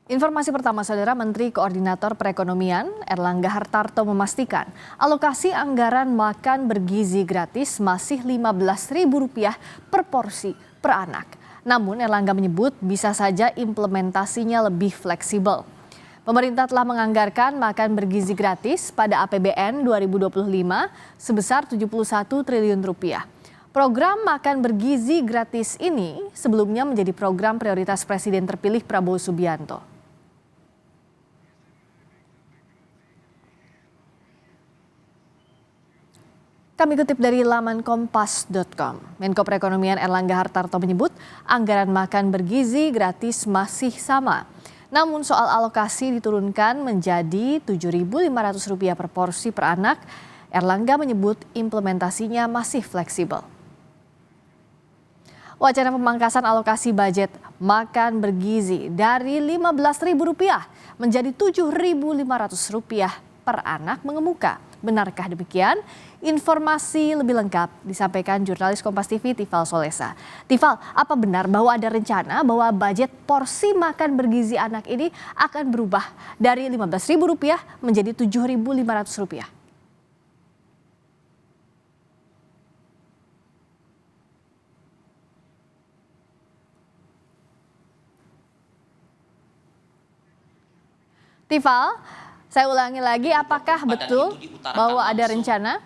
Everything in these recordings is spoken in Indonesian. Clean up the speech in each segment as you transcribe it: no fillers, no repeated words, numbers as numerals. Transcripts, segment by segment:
Informasi pertama, Saudara. Menteri Koordinator Perekonomian Erlangga Hartarto memastikan alokasi anggaran makan bergizi gratis masih Rp15.000 per porsi per anak. Namun Erlangga menyebut bisa saja implementasinya lebih fleksibel. Pemerintah telah menganggarkan makan bergizi gratis pada APBN 2025 sebesar Rp71 triliun. Program makan bergizi gratis ini sebelumnya menjadi program prioritas Presiden terpilih Prabowo Subianto. Kami kutip dari laman kompas.com. Menko Perekonomian Erlangga Hartarto menyebut anggaran makan bergizi gratis masih sama. Namun soal alokasi diturunkan menjadi Rp7.500 per porsi per anak. Erlangga menyebut implementasinya masih fleksibel. Wacana pemangkasan alokasi budget makan bergizi dari Rp15.000 menjadi Rp7.500 per anak mengemuka. Benarkah demikian? Informasi lebih lengkap disampaikan jurnalis Kompas TV Tifal Solesa. Tifal, apa benar bahwa ada rencana bahwa budget porsi makan bergizi anak ini akan berubah dari Rp15.000 menjadi Rp7.500? Tifal, saya ulangi lagi, apakah betul bahwa ada rencana?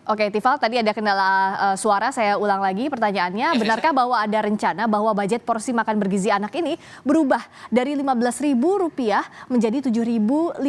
Oke, Tifal, tadi ada kendala suara, saya ulang lagi pertanyaannya. Benarkah bahwa ada rencana bahwa budget porsi makan bergizi anak ini berubah dari Rp15.000 menjadi Rp7.500?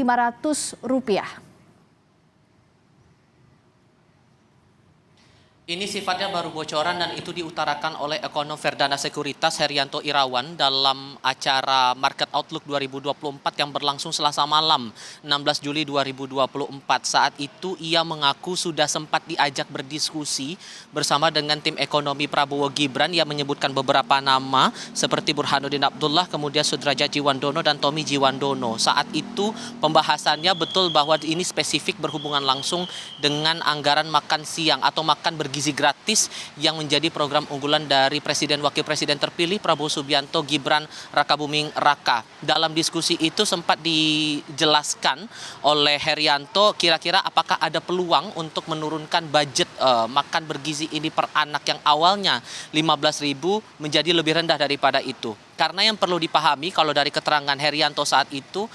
Ini sifatnya baru bocoran dan itu diutarakan oleh ekonom Verdana Sekuritas Herianto Irawan dalam acara Market Outlook 2024 yang berlangsung Selasa malam 16 Juli 2024. Saat itu ia mengaku sudah sempat diajak berdiskusi bersama dengan tim ekonomi Prabowo Gibran yang menyebutkan beberapa nama seperti Burhanuddin Abdullah, kemudian Sudrajat Jiwandono dan Tommy Jiwandono. Saat itu pembahasannya betul bahwa ini spesifik berhubungan langsung dengan anggaran makan siang atau makan bergizi gratis yang menjadi program unggulan dari Presiden Wakil Presiden terpilih Prabowo Subianto Gibran Rakabuming Raka. Dalam diskusi itu sempat dijelaskan oleh Herianto kira-kira apakah ada peluang untuk menurunkan budget makan bergizi ini per anak yang awalnya Rp15.000 menjadi lebih rendah daripada itu. Karena yang perlu dipahami kalau dari keterangan Herianto saat itu,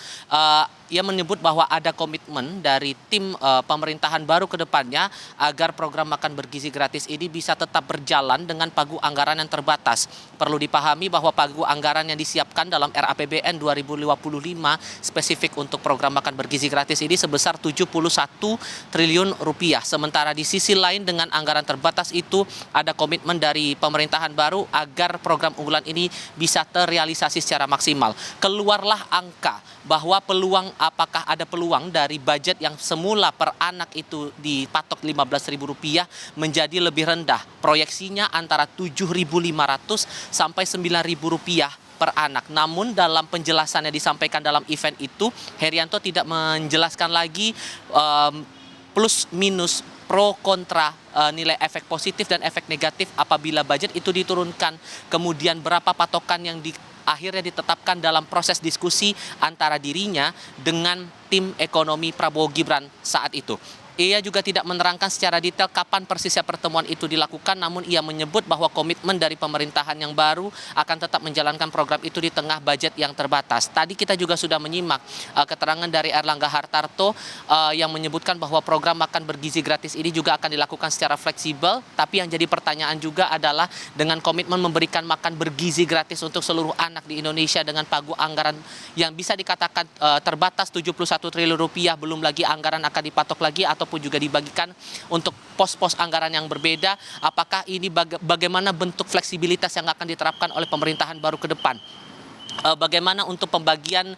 ia menyebut bahwa ada komitmen dari tim pemerintahan baru ke depannya agar program makan bergizi gratis ini bisa tetap berjalan dengan pagu anggaran yang terbatas. Perlu dipahami bahwa pagu anggaran yang disiapkan dalam RAPBN 2055 spesifik untuk program makan bergizi gratis ini sebesar Rp71 triliun. Sementara di sisi lain dengan anggaran terbatas itu ada komitmen dari pemerintahan baru agar program unggulan ini bisa terrealisasi secara maksimal. Keluarlah angka bahwa apakah ada peluang dari budget yang semula per anak itu dipatok Rp15.000 menjadi lebih rendah. Proyeksinya antara Rp7.500 sampai Rp9.000 per anak. Namun dalam penjelasannya disampaikan dalam event itu, Herianto tidak menjelaskan lagi plus minus pro kontra nilai efek positif dan efek negatif apabila budget itu diturunkan. Kemudian berapa patokan yang akhirnya ditetapkan dalam proses diskusi antara dirinya dengan tim ekonomi Prabowo Gibran saat itu. Ia juga tidak menerangkan secara detail kapan persisnya pertemuan itu dilakukan, namun ia menyebut bahwa komitmen dari pemerintahan yang baru akan tetap menjalankan program itu di tengah budget yang terbatas. Tadi kita juga sudah menyimak keterangan dari Erlangga Hartarto yang menyebutkan bahwa program makan bergizi gratis ini juga akan dilakukan secara fleksibel, tapi yang jadi pertanyaan juga adalah dengan komitmen memberikan makan bergizi gratis untuk seluruh anak di Indonesia dengan pagu anggaran yang bisa dikatakan terbatas Rp71 triliun, belum lagi anggaran akan dipatok lagi ataupun juga dibagikan untuk pos-pos anggaran yang berbeda. Apakah ini bagaimana bentuk fleksibilitas yang akan diterapkan oleh pemerintahan baru ke depan? Bagaimana untuk pembagian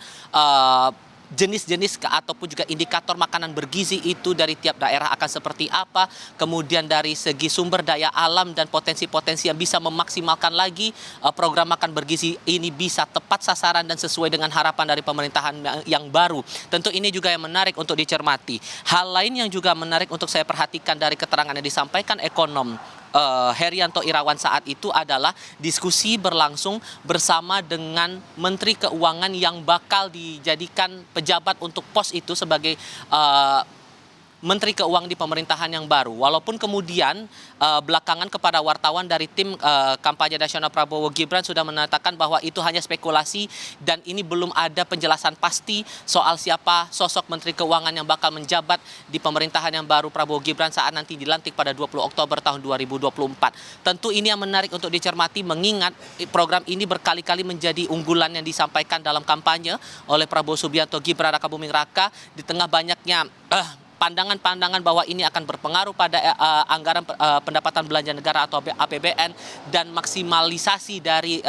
jenis-jenis ataupun juga indikator makanan bergizi itu dari tiap daerah akan seperti apa, kemudian dari segi sumber daya alam dan potensi-potensi yang bisa memaksimalkan lagi program makan bergizi ini bisa tepat sasaran dan sesuai dengan harapan dari pemerintahan yang baru. Tentu ini juga yang menarik untuk dicermati. Hal lain yang juga menarik untuk saya perhatikan dari keterangan yang disampaikan ekonom Herianto Irawan saat itu adalah diskusi berlangsung bersama dengan Menteri Keuangan yang bakal dijadikan pejabat untuk pos itu sebagai Menteri Keuangan di pemerintahan yang baru. Walaupun kemudian belakangan kepada wartawan dari tim kampanye nasional Prabowo Gibran sudah menyatakan bahwa itu hanya spekulasi dan ini belum ada penjelasan pasti soal siapa sosok Menteri Keuangan yang bakal menjabat di pemerintahan yang baru Prabowo Gibran saat nanti dilantik pada 20 Oktober tahun 2024. Tentu ini yang menarik untuk dicermati mengingat program ini berkali-kali menjadi unggulan yang disampaikan dalam kampanye oleh Prabowo Subianto Gibran Raka Buming Raka di tengah banyaknya pandangan-pandangan bahwa ini akan berpengaruh pada anggaran pendapatan belanja negara atau APBN dan maksimalisasi dari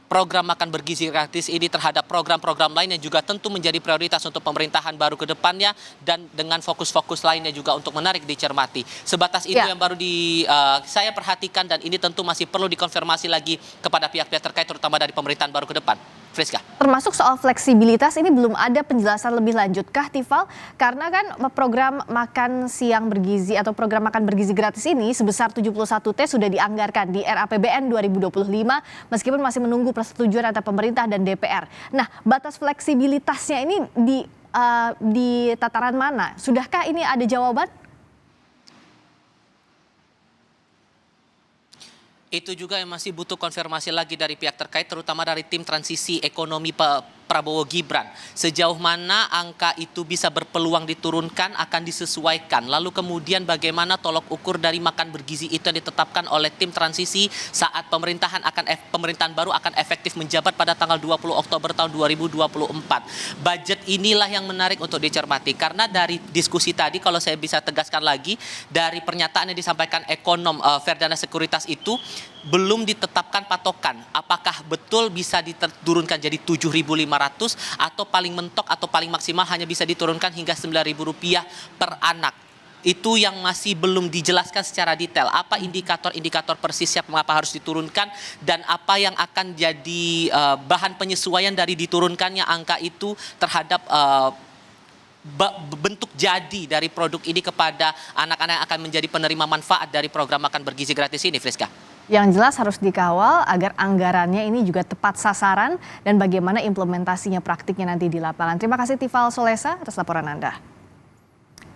program makan bergizi gratis ini terhadap program-program lain yang juga tentu menjadi prioritas untuk pemerintahan baru ke depannya dan dengan fokus-fokus lainnya juga untuk menarik dicermati. Sebatas itu yang baru saya perhatikan dan ini tentu masih perlu dikonfirmasi lagi kepada pihak-pihak terkait terutama dari pemerintahan baru ke depan. Friska. Termasuk soal fleksibilitas ini belum ada penjelasan lebih lanjutkah, Tifal? Karena kan program makan siang bergizi atau program makan bergizi gratis ini sebesar 71T sudah dianggarkan di RAPBN 2025 meskipun masih menunggu persetujuan antara pemerintah dan DPR. Nah, batas fleksibilitasnya ini di tataran mana? Sudahkah ini ada jawaban? Itu juga yang masih butuh konfirmasi lagi dari pihak terkait, terutama dari tim transisi ekonomi Prabowo Gibran. Sejauh mana angka itu bisa berpeluang diturunkan akan disesuaikan. Lalu kemudian bagaimana tolok ukur dari makan bergizi itu yang ditetapkan oleh tim transisi saat pemerintahan baru akan efektif menjabat pada tanggal 20 Oktober tahun 2024. Budget inilah yang menarik untuk dicermati karena dari diskusi tadi kalau saya bisa tegaskan lagi dari pernyataan yang disampaikan ekonom Verdana Sekuritas itu belum ditetapkan patokan apakah betul bisa diturunkan jadi 7.500 atau paling mentok atau paling maksimal hanya bisa diturunkan hingga Rp9.000 per anak. Itu yang masih belum dijelaskan secara detail. Apa indikator-indikator persisnya mengapa harus diturunkan dan apa yang akan jadi bahan penyesuaian dari diturunkannya angka itu terhadap bentuk jadi dari produk ini kepada anak-anak yang akan menjadi penerima manfaat dari program makan bergizi gratis ini, Friska. Yang jelas harus dikawal agar anggarannya ini juga tepat sasaran dan bagaimana implementasinya praktiknya nanti di lapangan. Terima kasih Tifal Solesa atas laporan Anda.